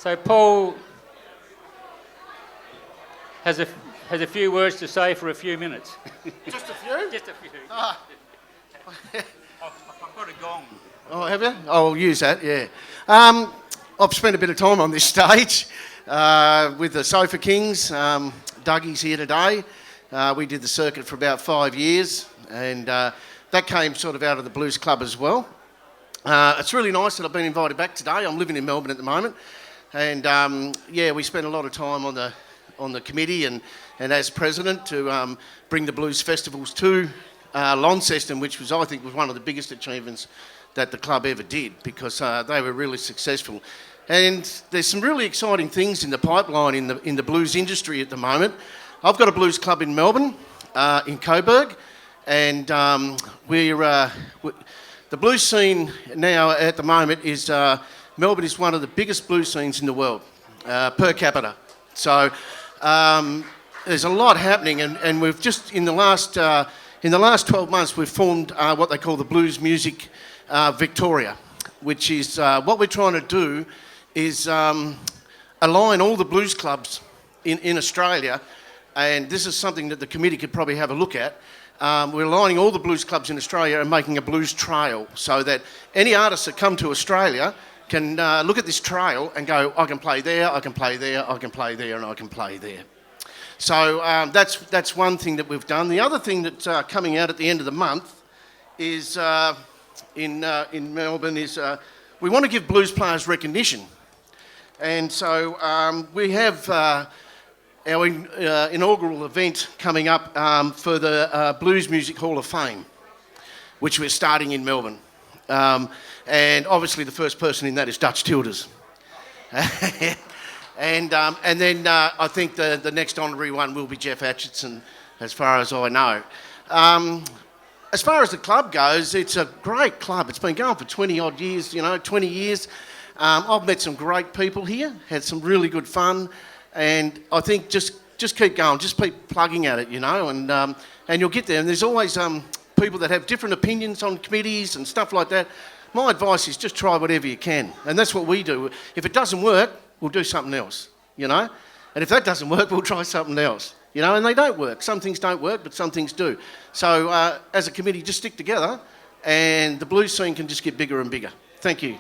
So Paul has a few words to say for a few minutes. Just a few? Just a few. Ah. I've got a gong. Oh, have you? I'll use that, yeah. I've spent a bit of time on this stage with the Sofa Kings. Dougie's here today. We did the circuit for about 5 years, and that came sort of out of the Blues Club as well. It's really nice that I've been invited back today. I'm living in Melbourne at the moment, and yeah, we spent a lot of time on the committee and as president to bring the blues festivals to Launceston, which I think was one of the biggest achievements that the club ever did, because they were really successful. And there's some really exciting things in the pipeline in the blues industry at the moment. I've got a blues club in Melbourne, in Coburg, and the blues scene now at the moment is Melbourne is one of the biggest blues scenes in the world per capita. So there's a lot happening, and we've just in the last 12 months we've formed what they call the Blues Music Victoria, which is what we're trying to do is align all the blues clubs in Australia, and this is something that the committee could probably have a look at. We're aligning all the blues clubs in Australia and making a blues trail, so that any artists that come to Australia can look at this trail and go, I can play there, I can play there, I can play there, and I can play there. So that's one thing that we've done. The other thing that's coming out at the end of the month is in Melbourne is we want to give blues players recognition, and so we have our inaugural event coming up for the Blues Music Hall of Fame, which we're starting in Melbourne, and obviously the first person in that is Dutch Tilders. And then I think the next honorary one will be Jeff Atchison, as far as I know. As far as the club goes, it's a great club. It's been going for 20 odd years, 20 years. I've met some great people here, had some really good fun, and I think just keep going, just keep plugging at it, and you'll get there. And there's always people that have different opinions on committees and stuff like that. My advice is just try whatever you can, and that's what we do. If it doesn't work, we'll do something else, and if that doesn't work, we'll try something else, and they don't work. Some things don't work, but some things do. So as a committee, just stick together, and the blues scene can just get bigger and bigger. Thank you.